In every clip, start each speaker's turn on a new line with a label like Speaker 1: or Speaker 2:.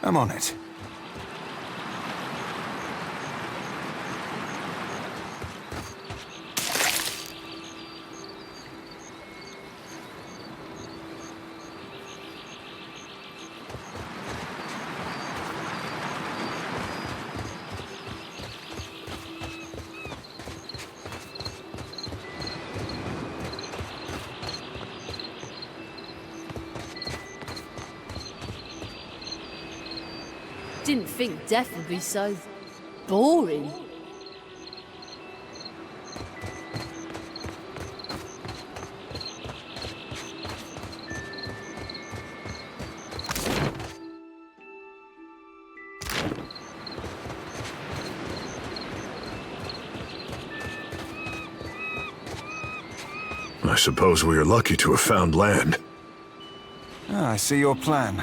Speaker 1: I'm on it.
Speaker 2: Didn't think death would be so boring.
Speaker 3: I suppose we are lucky to have found land.
Speaker 1: Ah, I see your plan.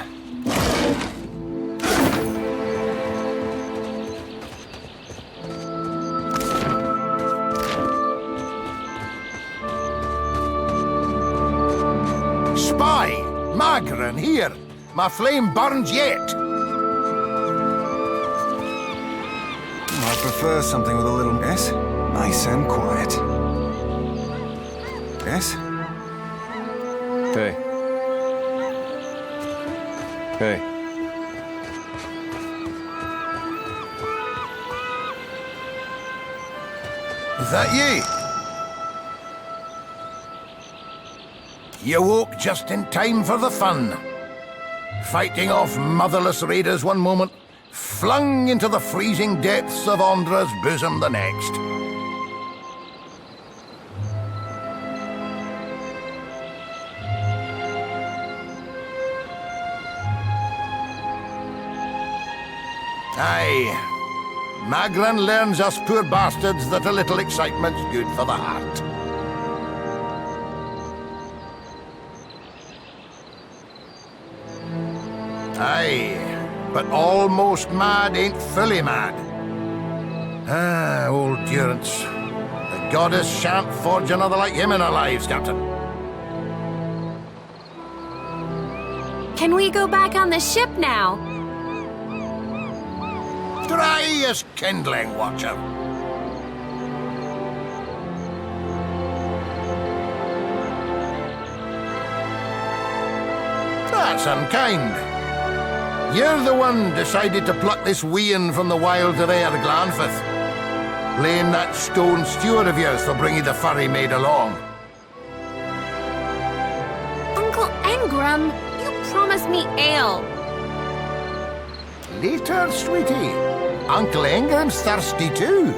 Speaker 4: Spy! Magran, here! My flame burns yet!
Speaker 1: I prefer something with a little... Yes? Nice and quiet. Yes?
Speaker 5: Hey. Hey.
Speaker 4: Is that you? You woke just in time for the fun. Fighting off motherless raiders one moment, flung into the freezing depths of Ondra's bosom the next. Aye. Magran learns us poor bastards that a little excitement's good for the heart. Aye, but almost mad ain't fully mad. Ah, old Durance. The goddess shan't forge another like him in our lives, Captain.
Speaker 6: Can we go back on the ship now?
Speaker 4: Dry as kindling, Watcher. That's unkind. You're the one decided to pluck this wean from the wilds of Air Glanfith. Blame that stone steward of yours for bringing the furry maid along.
Speaker 6: Uncle Engram, you promised me ale.
Speaker 4: Later, sweetie. Uncle Ingram's thirsty too.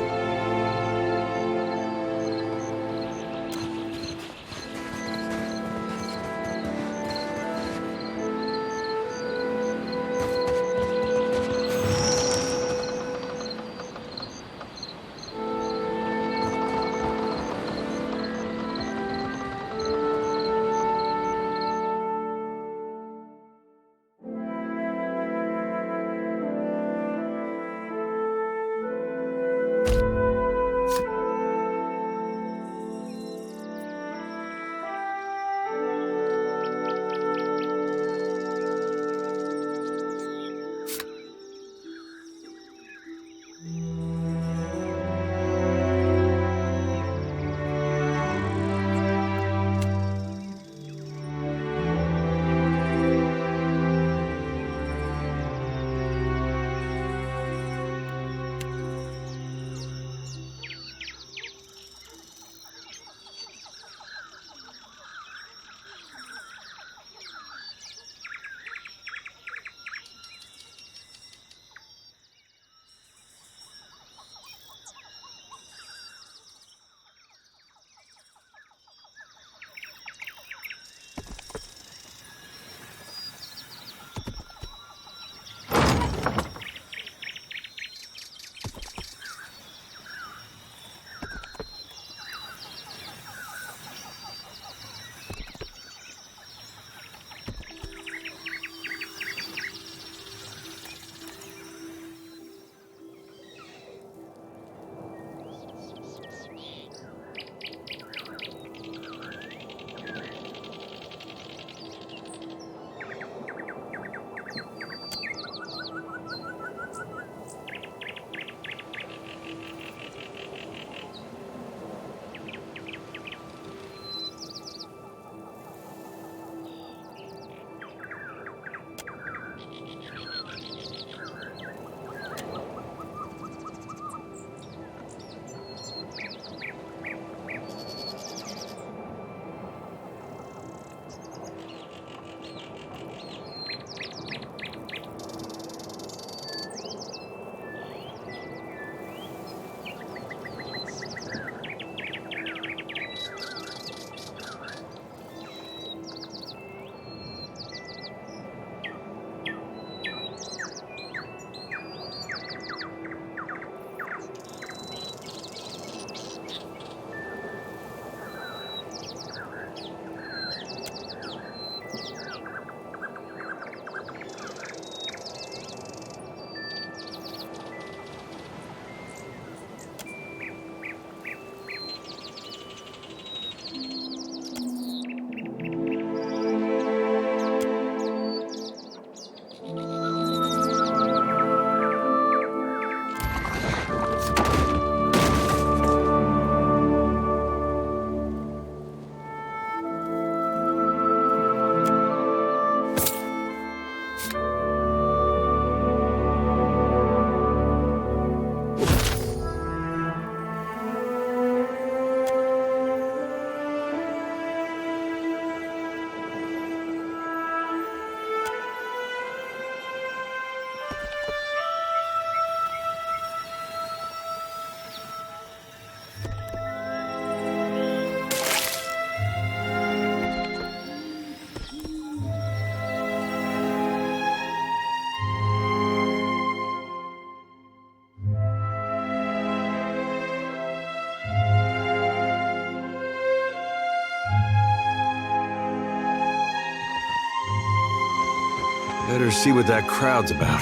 Speaker 5: Better see what that crowd's about.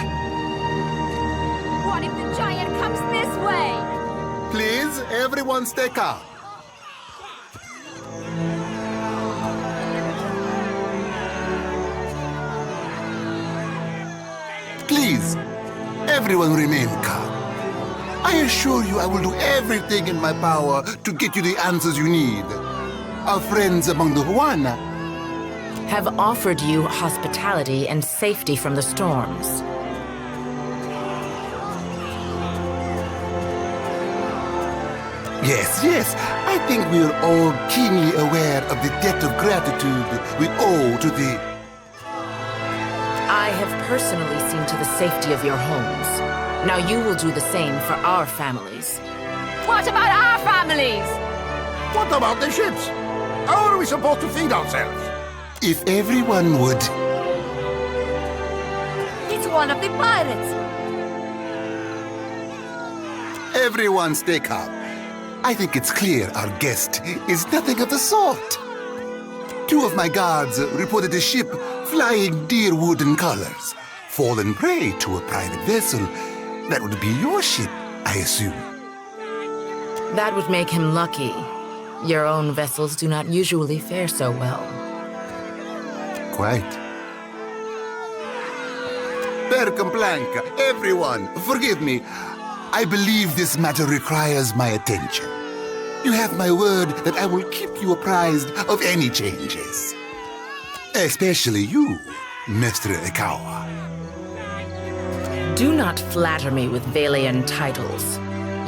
Speaker 6: What if the giant comes this way?
Speaker 7: Please, everyone stay calm. Please, everyone remain calm. I assure you I will do everything in my power to get you the answers you need. Our friends among the Huana
Speaker 8: have offered you hospitality and safety from the storms.
Speaker 7: Yes, I think we are all keenly aware of the debt of gratitude we owe to the...
Speaker 8: I have personally seen to the safety of your homes. Now you will do the same for our families.
Speaker 6: What about our families?
Speaker 4: What about the ships? How are we supposed to feed ourselves?
Speaker 7: If everyone would...
Speaker 6: It's one of the pirates.
Speaker 7: Everyone stay calm. I think it's clear our guest is nothing of the sort. 2 of my guards reported a ship flying deer wooden colors, fallen prey to a private vessel. That would be your ship, I assume.
Speaker 8: That would make him lucky. Your own vessels do not usually fare so well.
Speaker 7: Quite. Per complanca, everyone, forgive me. I believe this matter requires my attention. You have my word that I will keep you apprised of any changes. Especially you, Mr. Ikawa.
Speaker 8: Do not flatter me with Valian titles.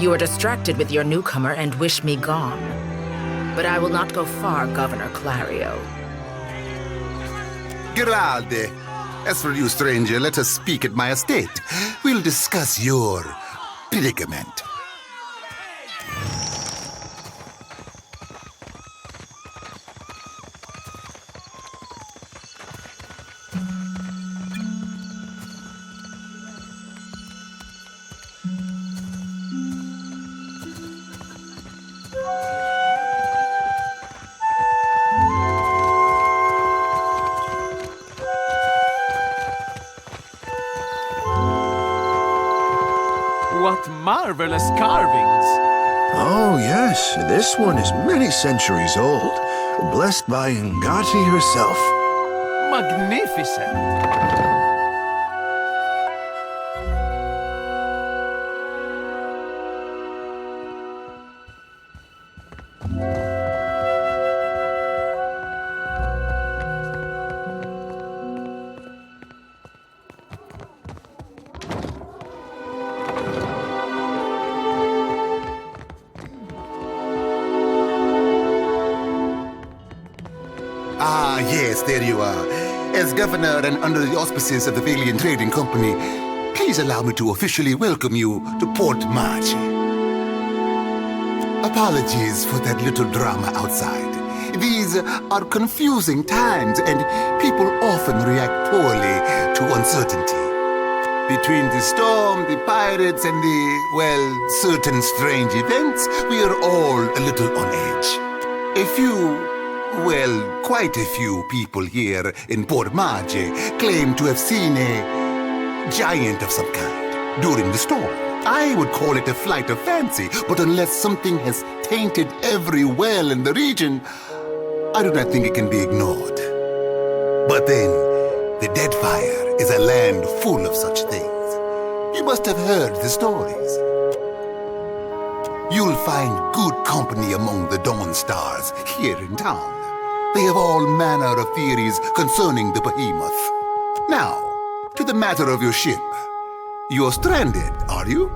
Speaker 8: You are distracted with your newcomer and wish me gone. But I will not go far, Governor Clario.
Speaker 7: Giralde. As for you, stranger, let us speak at my estate. We'll discuss your predicament.
Speaker 9: What marvelous carvings!
Speaker 3: Oh, yes, this one is many centuries old. Blessed by Ngati herself.
Speaker 9: Magnificent!
Speaker 7: Ah, yes, there you are. As governor and under the auspices of the Valian Trading Company, please allow me to officially welcome you to Port March. Apologies for that little drama outside. These are confusing times, and people often react poorly to uncertainty. Between the storm, the pirates, and the, well, certain strange events, we are all a little on edge. A few, well, quite a few people here in Port Marge claim to have seen a giant of some kind during the storm. I would call it a flight of fancy, but unless something has tainted every well in the region, I do not think it can be ignored. But then, the Deadfire is a land full of such things. You must have heard the stories. You'll find good company among the Dawn Stars here in town. They have all manner of theories concerning the behemoth. Now, to the matter of your ship. You're stranded, are you?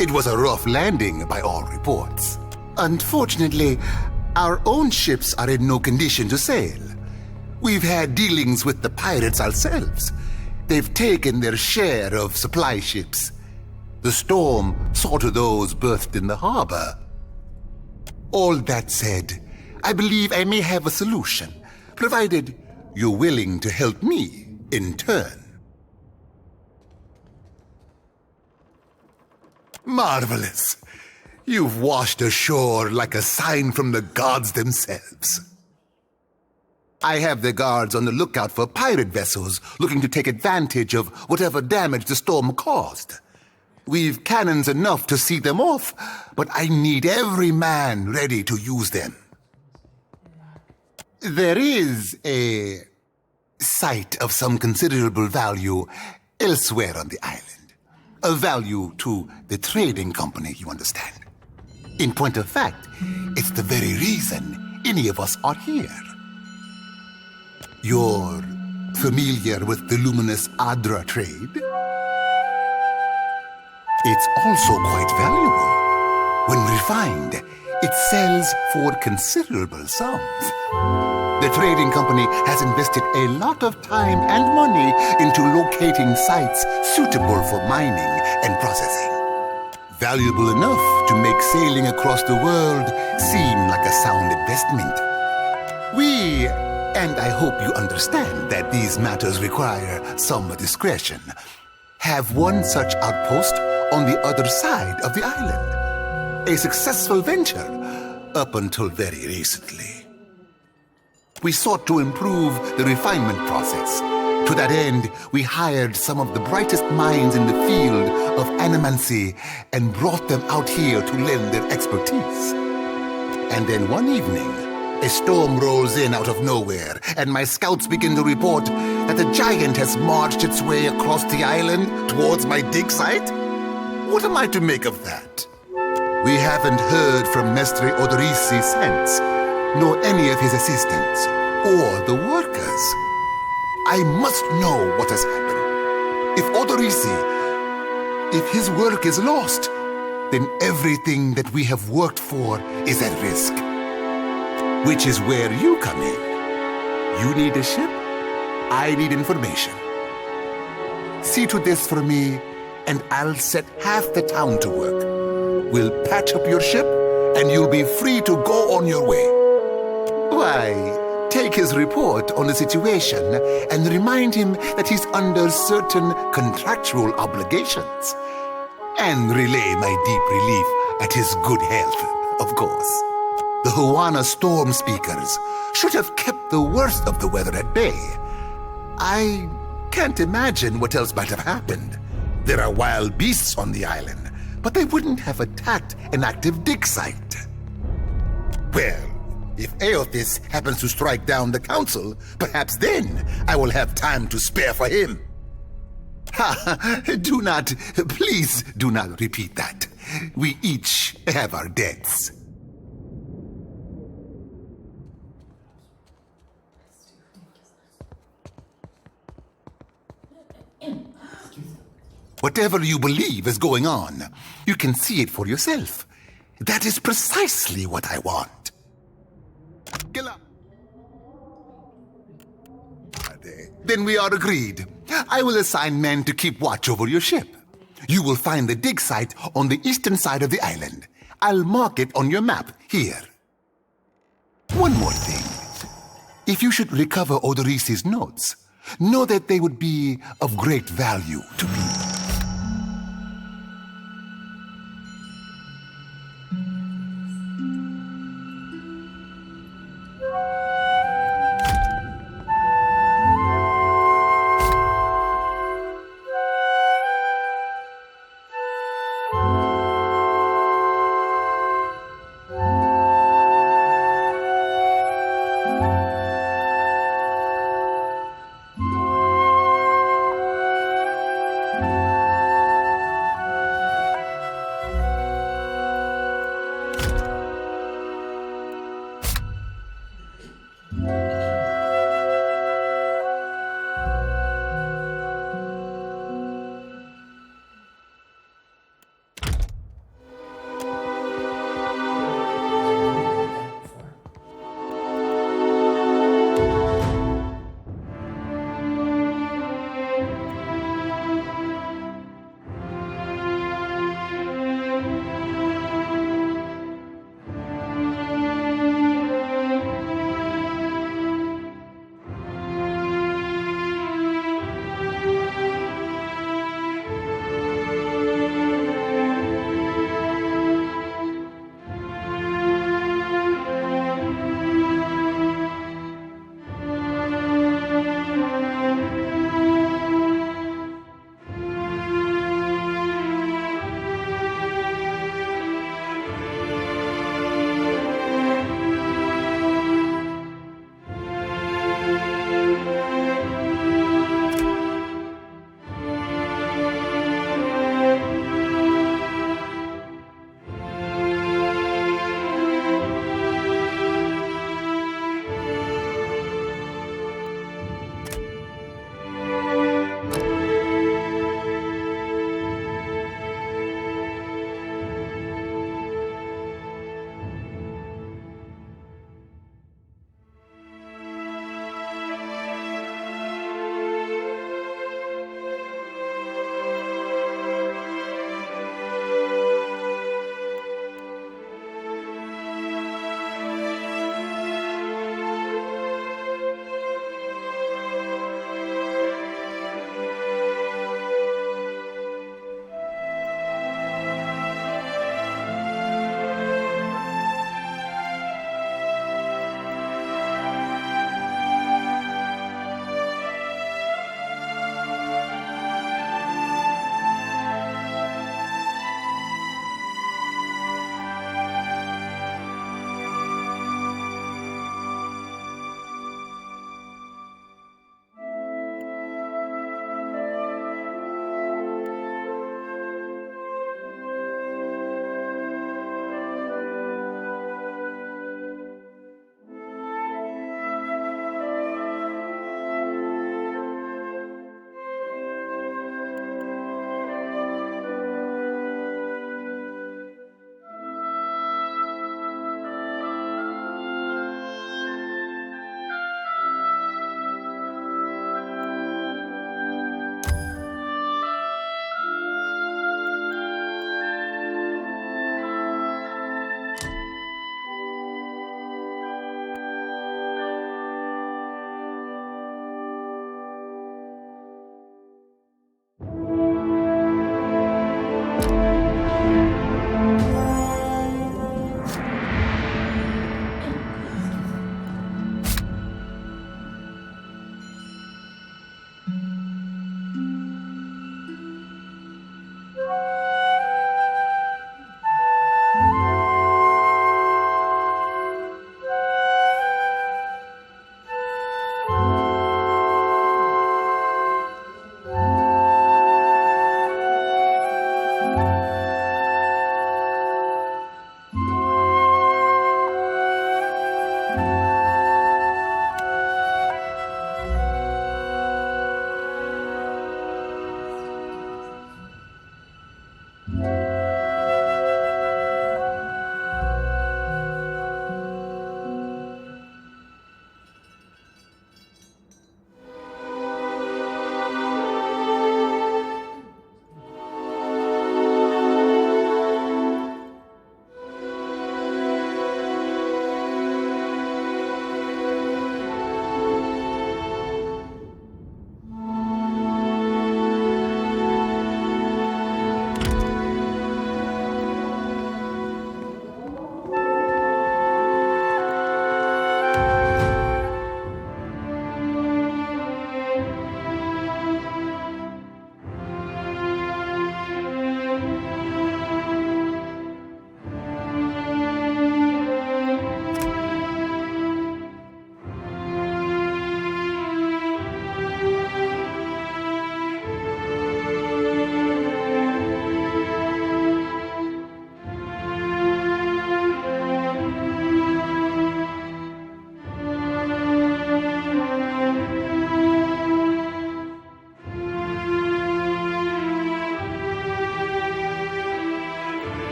Speaker 7: It was a rough landing by all reports. Unfortunately, our own ships are in no condition to sail. We've had dealings with the pirates ourselves. They've taken their share of supply ships. The storm saw to those berthed in the harbor. All that said, I believe I may have a solution, provided you're willing to help me in turn. Marvelous. You've washed ashore like a sign from the gods themselves. I have the guards on the lookout for pirate vessels looking to take advantage of whatever damage the storm caused. We've cannons enough to see them off, but I need every man ready to use them. There is a site of some considerable value elsewhere on the island. A value to the trading company, you understand. In point of fact, it's the very reason any of us are here. You're familiar with the luminous Adra trade? It's also quite valuable. When refined, it sells for considerable sums. The trading company has invested a lot of time and money into locating sites suitable for mining and processing. Valuable enough to make sailing across the world seem like a sound investment. We, and I hope you understand that these matters require some discretion, have one such outpost on the other side of the island. A successful venture up until very recently. We sought to improve the refinement process. To that end, we hired some of the brightest minds in the field of animancy and brought them out here to lend their expertise. And then one evening, a storm rolls in out of nowhere, and my scouts begin to report that the giant has marched its way across the island towards my dig site. What am I to make of that? We haven't heard from Mestre Odorisi since, nor any of his assistants, or the workers. I must know what has happened. If Odorisi, if his work is lost, then everything that we have worked for is at risk. Which is where you come in. You need a ship, I need information. See to this for me, and I'll set half the town to work. We'll patch up your ship, and you'll be free to go on your way. Why, take his report on the situation and remind him that he's under certain contractual obligations. And relay my deep relief at his good health, of course. The Huana storm speakers should have kept the worst of the weather at bay. I can't imagine what else might have happened. There are wild beasts on the island, but they wouldn't have attacked an active dig site. Well, if Aothis happens to strike down the council, perhaps then I will have time to spare for him. Ha! Please do not repeat that. We each have our debts. Whatever you believe is going on, you can see it for yourself. That is precisely what I want. Then we are agreed. I will assign men to keep watch over your ship. You will find the dig site on the eastern side of the island. I'll mark it on your map here. One more thing. If you should recover Odorisi's notes, know that they would be of great value to me.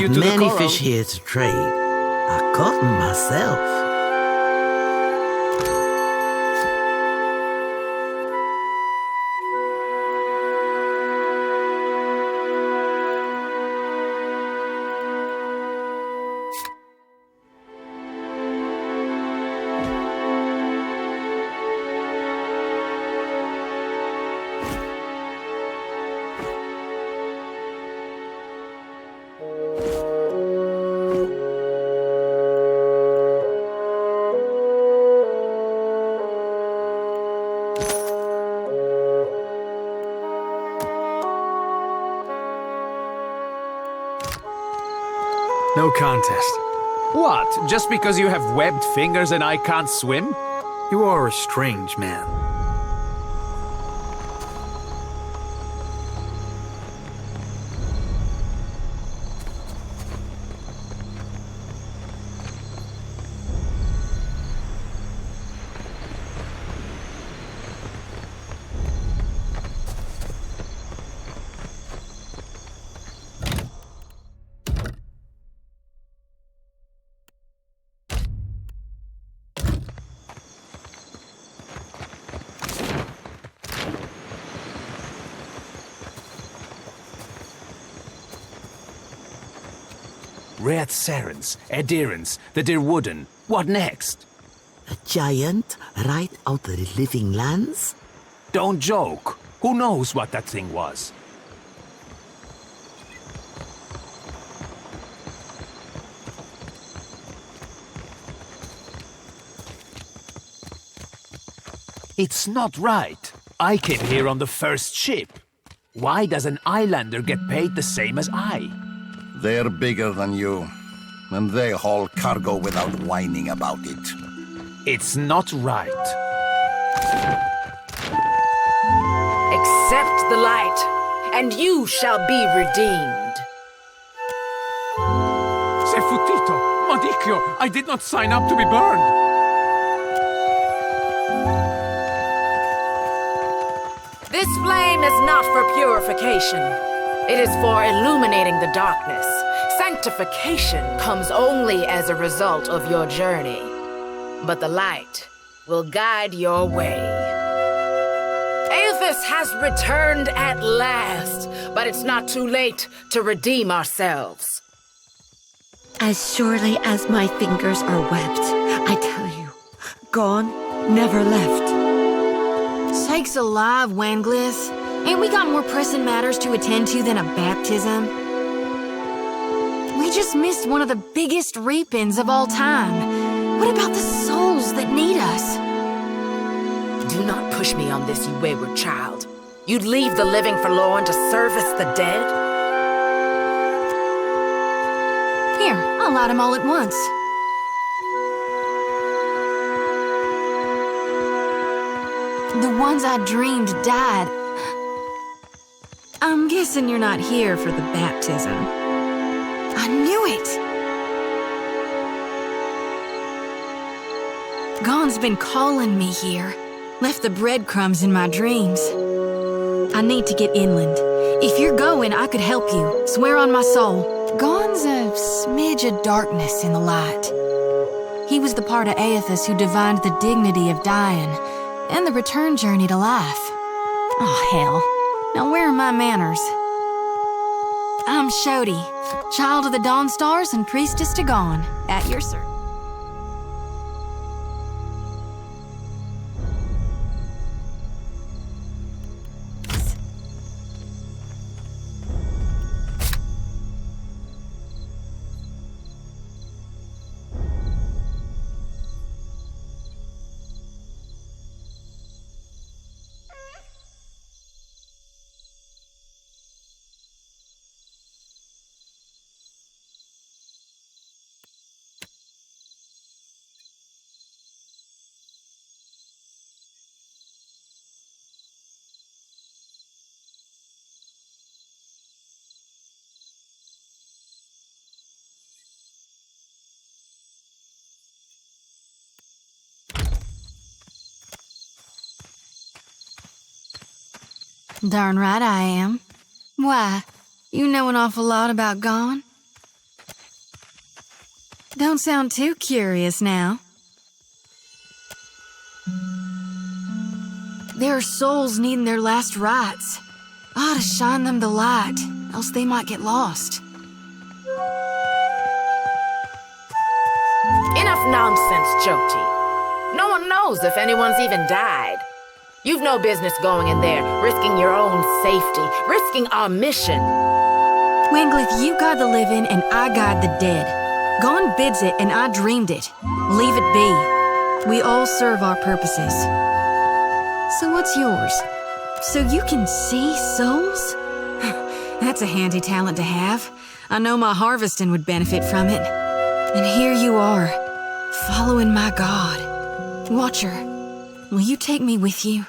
Speaker 9: leads you
Speaker 10: have
Speaker 9: to the
Speaker 10: many
Speaker 9: coral.
Speaker 10: fish here to trade. I caught them myself.
Speaker 5: No contest.
Speaker 9: What? Just because you have webbed fingers and I can't swim?
Speaker 5: You are a strange man.
Speaker 9: Red Serens, adherents, the dear wooden. What next?
Speaker 10: A giant right out of the living lands?
Speaker 9: Don't joke. Who knows what that thing was? It's not right. I came here on the first ship. Why does an islander get paid the same as I?
Speaker 4: They're bigger than you, and they haul cargo without whining about it.
Speaker 9: It's not right.
Speaker 8: Accept the light, and you shall be redeemed.
Speaker 9: Se futito! Madicchio! I did not sign up to be burned!
Speaker 8: This flame is not for purification. It is for illuminating the darkness. Sanctification comes only as a result of your journey. But the light will guide your way. Aethys has returned at last, but it's not too late to redeem ourselves.
Speaker 11: As surely as my fingers are webbed, I tell you, gone, never left.
Speaker 6: Sakes alive, Wanglis. Ain't we got more pressing matters to attend to than a baptism? We just missed one of the biggest reap-ins of all time. What about the souls that need us?
Speaker 8: Do not push me on this, you wayward child. You'd leave the living forlorn to service the dead?
Speaker 6: Here, I'll light them all at once. The ones I dreamed died. I'm guessing you're not here for the baptism. I knew it! Gon's been calling me here. Left the breadcrumbs in my dreams. I need to get inland. If you're going, I could help you. Swear on my soul. Gon's a smidge of darkness in the light. He was the part of Aethys who divined the dignity of dying and the return journey to life. Oh, hell. Now where are my manners? I'm Shodi, child of the Dawn Stars and priestess to Gon, at your service. Darn right I am. Why? You know an awful lot about Gon? Don't sound too curious now. There are souls needing their last rites. I ought to shine them the light, else they might get lost.
Speaker 8: Enough nonsense, Jyoti. No one knows if anyone's even died. You've no business going in there, risking your own safety, risking our mission.
Speaker 6: Wingleth, you guide the living and I guide the dead. Gon bids it and I dreamed it. Leave it be. We all serve our purposes. So what's yours? So you can see souls? That's a handy talent to have. I know my harvesting would benefit from it. And here you are, following my God. Watcher, will you take me with you?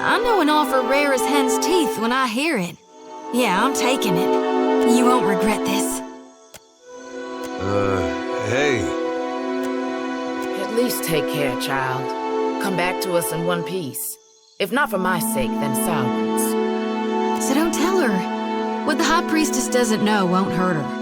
Speaker 6: I know an offer rare as hen's teeth when I hear it. Yeah, I'm taking it. You won't regret this.
Speaker 1: Hey.
Speaker 8: At least take care, child. Come back to us in one piece. If not for my sake, then Sauron's.
Speaker 6: So don't tell her. What the High Priestess doesn't know won't hurt her.